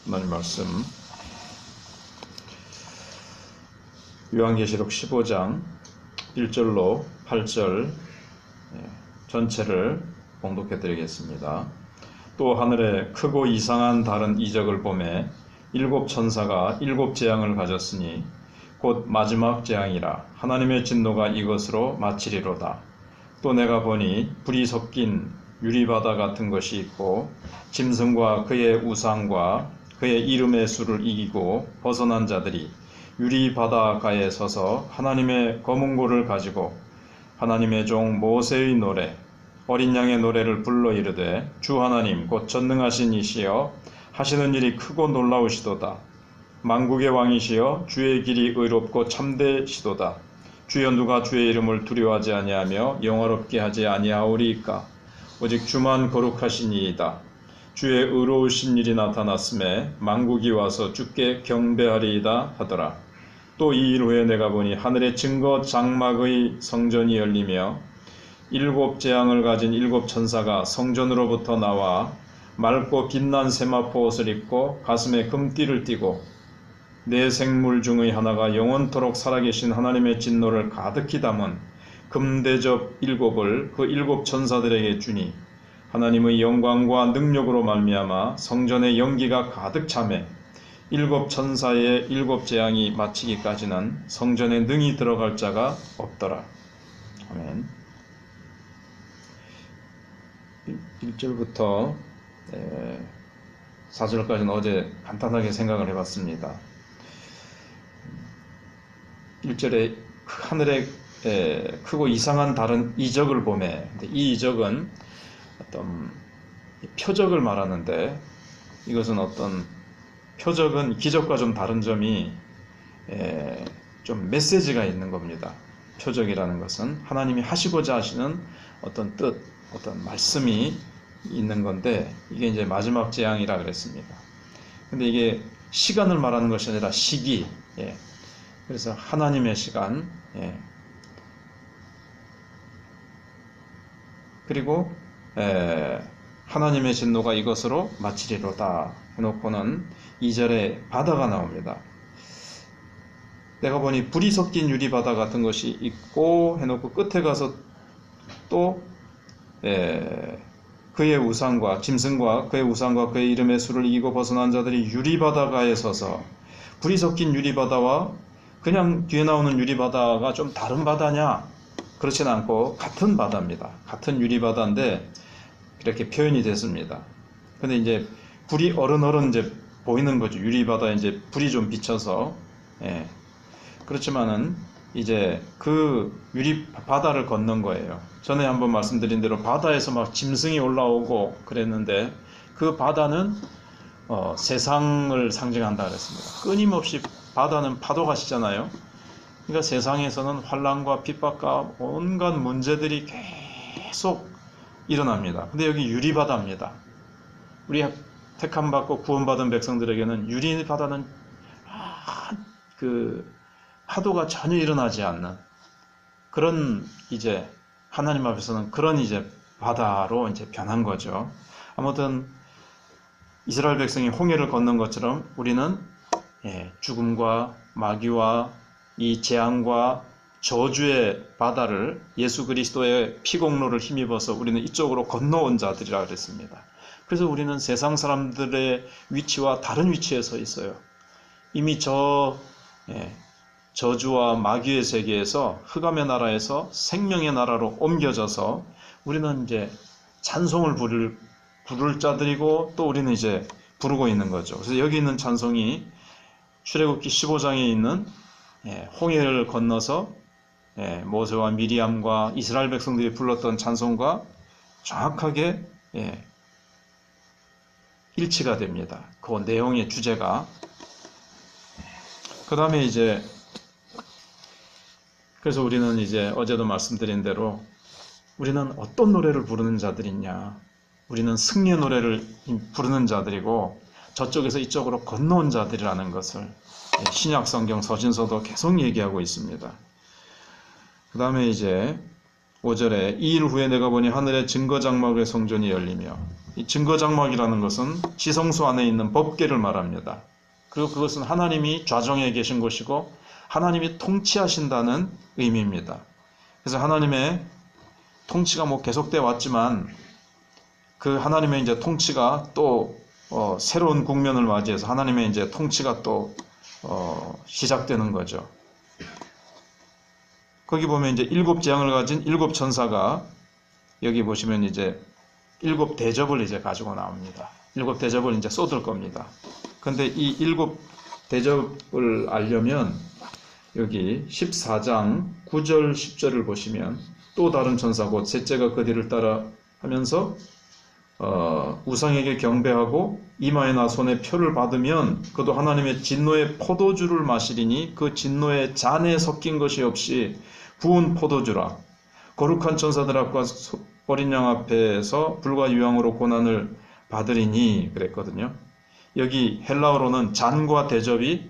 하나님 말씀 요한계시록 15장 1절로 8절 전체를 봉독해 드리겠습니다. 또 하늘에 크고 이상한 다른 이적을 보매 일곱 천사가 일곱 재앙을 가졌으니 곧 마지막 재앙이라 하나님의 진노가 이것으로 마치리로다. 또 내가 보니 불이 섞인 유리바다 같은 것이 있고 짐승과 그의 우상과 그의 이름의 수를 이기고 벗어난 자들이 유리바다가에 서서 하나님의 검은고를 가지고 하나님의 종 모세의 노래 어린 양의 노래를 불러 이르되 주 하나님 곧 전능하신 이시여 하시는 일이 크고 놀라우시도다. 만국의 왕이시여 주의 길이 의롭고 참되시도다. 주여 누가 주의 이름을 두려워하지 아니하며 영화롭게 하지 아니하오리이까. 오직 주만 거룩하시니이다. 주의 의로우신 일이 나타났음에 만국이 와서 주께 경배하리이다 하더라. 또 이 일 후에 내가 보니 하늘의 증거 장막의 성전이 열리며 일곱 재앙을 가진 일곱 천사가 성전으로부터 나와 맑고 빛난 세마포 옷을 입고 가슴에 금띠를 띠고 네 생물 중의 하나가 영원토록 살아계신 하나님의 진노를 가득히 담은 금대접 일곱을 그 일곱 천사들에게 주니 하나님의 영광과 능력으로 말미암아 성전의 연기가 가득 차매 일곱 천사의 일곱 재앙이 마치기까지는 성전에 능히 들어갈 자가 없더라. 아멘. 1절부터 4절까지는 어제 간단하게 생각을 해봤습니다. 1절에 하늘에 크고 이상한 다른 이적을 보매, 이 이적은 어떤 표적을 말하는데 이것은 어떤 표적은 기적과 좀 다른 점이 좀 메시지가 있는 겁니다. 표적이라는 것은 하나님이 하시고자 하시는 어떤 뜻, 어떤 말씀이 있는 건데 이게 이제 마지막 재앙이라 그랬습니다. 근데 이게 시간을 말하는 것이 아니라 시기, 그래서 하나님의 시간, 그리고 하나님의 진노가 이것으로 마치리로다 해놓고는 2절에 바다가 나옵니다. 내가 보니 불이 섞인 유리바다 같은 것이 있고 해놓고 끝에 가서 또 그의 우상과 짐승과 그의 우상과 그의 이름의 수를 이기고 벗어난 자들이 유리바다가에 서서 불이 섞인 유리바다와 그냥 뒤에 나오는 유리바다가 좀 다른 바다냐? 그렇진 않고 같은 바다입니다. 같은 유리바다인데 이렇게 표현이 됐습니다. 근데 이제 불이 어른어른 이제 보이는 거죠. 유리바다에 이제 불이 좀 비쳐서 그렇지만은 이제 그 유리바다를 건넌 거예요. 전에 한번 말씀드린 대로 바다에서 막 짐승이 올라오고 그랬는데 그 바다는 세상을 상징한다 그랬습니다. 끊임없이 바다는 파도가 치잖아요. 그러니까 세상에서는 환난과 핍박과 온갖 문제들이 계속 일어납니다. 근데 여기 유리바다입니다. 우리 택함받고 구원받은 백성들에게는 유리바다는 그 파도가 전혀 일어나지 않는 그런 이제 하나님 앞에서는 그런 이제 바다로 이제 변한 거죠. 아무튼 이스라엘 백성이 홍해를 건넌 것처럼 우리는 죽음과 마귀와 이 재앙과 저주의 바다를 예수 그리스도의 피공로를 힘입어서 우리는 이쪽으로 건너온 자들이라 그랬습니다. 그래서 우리는 세상 사람들의 위치와 다른 위치에 서 있어요. 이미 저주와 마귀의 세계에서 흑암의 나라에서 생명의 나라로 옮겨져서 우리는 이제 찬송을 부를 자들이고 또 우리는 이제 부르고 있는 거죠. 그래서 여기 있는 찬송이 출애굽기 15장에 있는 홍해를 건너서 모세와 미리암과 이스라엘 백성들이 불렀던 찬송과 정확하게 일치가 됩니다. 그 내용의 주제가. 그 다음에 이제 그래서 우리는 이제 어제도 말씀드린 대로 우리는 어떤 노래를 부르는 자들이냐? 우리는 승리의 노래를 부르는 자들이고 저쪽에서 이쪽으로 건너온 자들이라는 것을 신약 성경 서신서도 계속 얘기하고 있습니다. 그 다음에 이제 5절에 이 일 후에 내가 보니 하늘의 증거장막의 성전이 열리며, 이 증거장막이라는 것은 지성소 안에 있는 법궤를 말합니다. 그리고 그것은 하나님이 좌정에 계신 곳이고 하나님이 통치하신다는 의미입니다. 그래서 하나님의 통치가 계속되어 왔지만 그 하나님의 이제 통치가 또 새로운 국면을 맞이해서 하나님의 이제 통치가 또 시작되는 거죠. 거기 보면 이제 7 재앙을 가진 7 천사가 여기 보시면 이제 7 대접을 이제 가지고 나옵니다. 7 대접을 이제 쏟을 겁니다. 근데 이 7 대접을 알려면 여기 14장 9절 10절을 보시면 또 다른 천사 곧 셋째가 그 뒤를 따라 하면서 우상에게 경배하고 이마에나 손에 표를 받으면 그도 하나님의 진노의 포도주를 마시리니 그 진노의 잔에 섞인 것이 없이 부은 포도주라. 거룩한 천사들 앞과 어린 양 앞에서 불과 유황으로 고난을 받으리니 그랬거든요. 여기 헬라어로는 잔과 대접이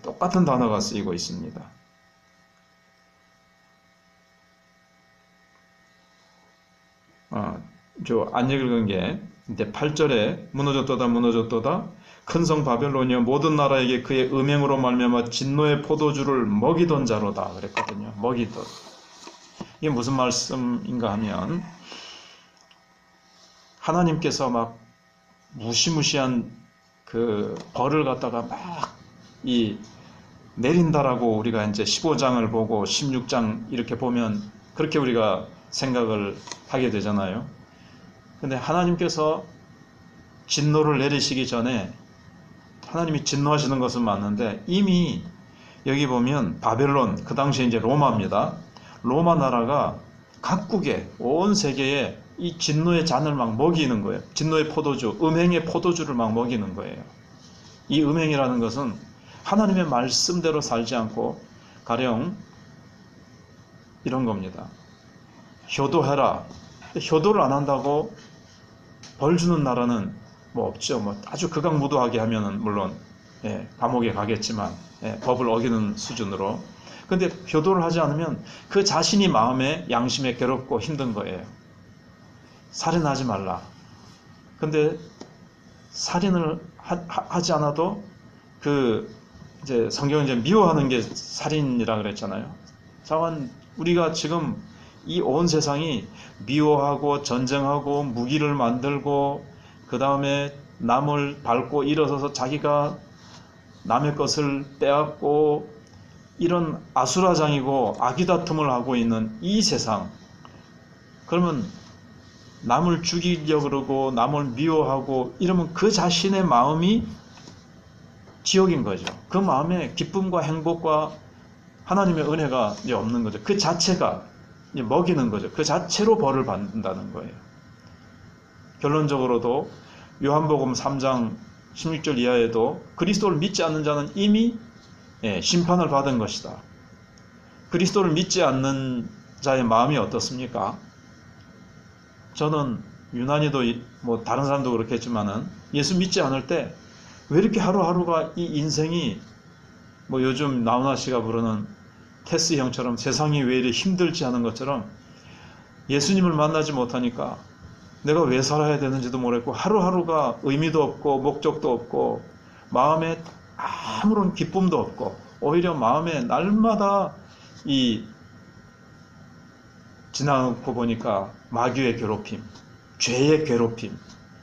똑같은 단어가 쓰이고 있습니다. 안 읽은 게 이제 8절에 무너졌도다 무너졌도다 큰 성 바벨론이여 모든 나라에게 그의 음행으로 말미암아 진노의 포도주를 먹이던 자로다 그랬거든요. 먹이던. 이게 무슨 말씀인가 하면 하나님께서 막 무시무시한 그 벌을 갖다가 막 내린다라고 우리가 이제 15장을 보고 16장 이렇게 보면 그렇게 우리가 생각을 하게 되잖아요. 근데 하나님께서 진노를 내리시기 전에 하나님이 진노하시는 것은 맞는데 이미 여기 보면 바벨론, 그 당시에 이제 로마입니다. 로마 나라가 각국에 온 세계에 이 진노의 잔을 막 먹이는 거예요. 진노의 포도주, 음행의 포도주를 막 먹이는 거예요. 이 음행이라는 것은 하나님의 말씀대로 살지 않고 가령 이런 겁니다. 효도해라. 효도를 안 한다고 벌 주는 나라는 없죠. 아주 극악무도하게 하면은 물론 감옥에 가겠지만 법을 어기는 수준으로. 근데 효도를 하지 않으면 그 자신이 마음에 양심에 괴롭고 힘든 거예요. 살인하지 말라. 근데 살인을 하지 않아도 이제 성경은 이제 미워하는 게 살인이라 그랬잖아요. 자원 우리가 지금 이 온 세상이 미워하고 전쟁하고 무기를 만들고 그 다음에 남을 밟고 일어서서 자기가 남의 것을 빼앗고 이런 아수라장이고 아기다툼을 하고 있는 이 세상. 그러면 남을 죽이려고 그러고 남을 미워하고 이러면 그 자신의 마음이 지옥인 거죠. 그 마음에 기쁨과 행복과 하나님의 은혜가 이제 없는 거죠. 그 자체가 이제 먹이는 거죠. 그 자체로 벌을 받는다는 거예요. 결론적으로도 요한복음 3장 16절 이하에도 그리스도를 믿지 않는 자는 이미 심판을 받은 것이다. 그리스도를 믿지 않는 자의 마음이 어떻습니까? 저는 유난히도 다른 사람도 그렇겠지만은 예수 믿지 않을 때 왜 이렇게 하루하루가 이 인생이 요즘 나훈아 씨가 부르는 테스 형처럼 세상이 왜 이렇게 힘들지 하는 것처럼 예수님을 만나지 못하니까 내가 왜 살아야 되는지도 모르겠고 하루하루가 의미도 없고 목적도 없고 마음에 아무런 기쁨도 없고 오히려 마음에 날마다 지나고 보니까 마귀의 괴롭힘, 죄의 괴롭힘,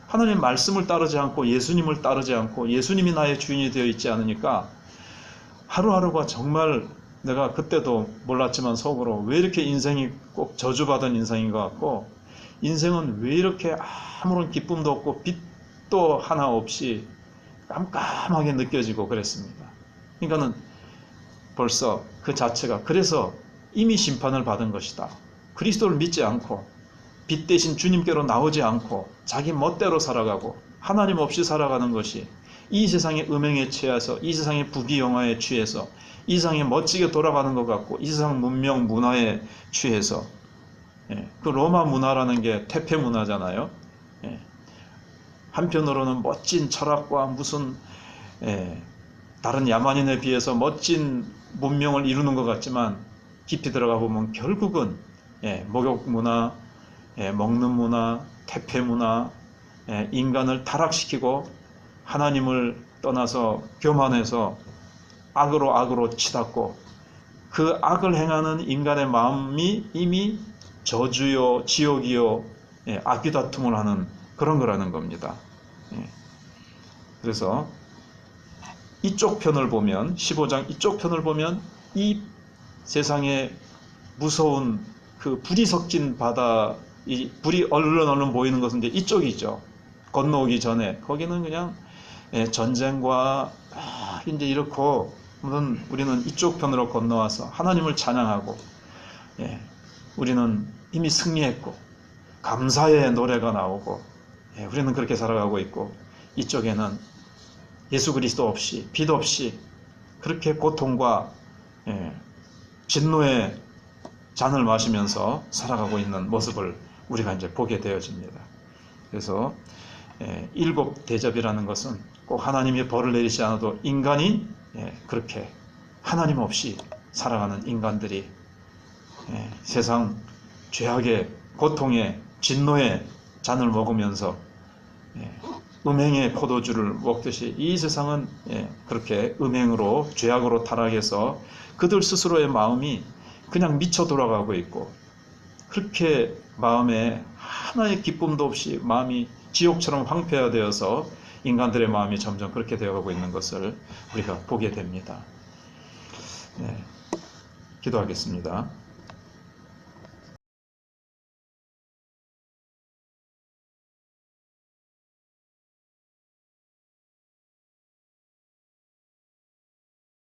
하나님의 말씀을 따르지 않고 예수님을 따르지 않고 예수님이 나의 주인이 되어 있지 않으니까 하루하루가 정말 내가 그때도 몰랐지만 속으로 왜 이렇게 인생이 꼭 저주받은 인생인 것 같고 인생은 왜 이렇게 아무런 기쁨도 없고 빛도 하나 없이 깜깜하게 느껴지고 그랬습니다. 그러니까는 벌써 그 자체가 그래서 이미 심판을 받은 것이다. 그리스도를 믿지 않고 빛 대신 주님께로 나오지 않고 자기 멋대로 살아가고 하나님 없이 살아가는 것이 이 세상의 음행에 취해서 이 세상의 부귀영화에 취해서 이 세상에 멋지게 돌아가는 것 같고 이 세상 문명 문화에 취해서 그 로마 문화라는 게 퇴폐 문화잖아요. 한편으로는 멋진 철학과 무슨 다른 야만인에 비해서 멋진 문명을 이루는 것 같지만 깊이 들어가 보면 결국은 목욕 문화, 먹는 문화, 퇴폐 문화, 인간을 타락시키고 하나님을 떠나서 교만해서 악으로 치닫고 그 악을 행하는 인간의 마음이 이미 저주요, 지옥이요, 악귀다툼을 하는 그런 거라는 겁니다. 그래서 이쪽 편을 보면 15장 이쪽 편을 보면 이 세상에 무서운 그 불이 섞인 바다, 이 불이 얼른 보이는 것은 이제 이쪽이죠. 건너오기 전에 거기는 그냥 전쟁과 이제 이렇고 우리는 이쪽 편으로 건너와서 하나님을 찬양하고 우리는 이미 승리했고 감사의 노래가 나오고 우리는 그렇게 살아가고 있고 이쪽에는 예수 그리스도 없이 빛 없이 그렇게 고통과 진노의 잔을 마시면서 살아가고 있는 모습을 우리가 이제 보게 되어집니다. 그래서 일곱 대접이라는 것은 꼭 하나님이 벌을 내리지 않아도 인간이 그렇게 하나님 없이 살아가는 인간들이 세상 죄악의 고통의 진노의 잔을 먹으면서 음행의 포도주를 먹듯이 이 세상은 그렇게 음행으로 죄악으로 타락해서 그들 스스로의 마음이 그냥 미쳐 돌아가고 있고 그렇게 마음에 하나의 기쁨도 없이 마음이 지옥처럼 황폐화되어서 인간들의 마음이 점점 그렇게 되어가고 있는 것을 우리가 보게 됩니다. 기도하겠습니다.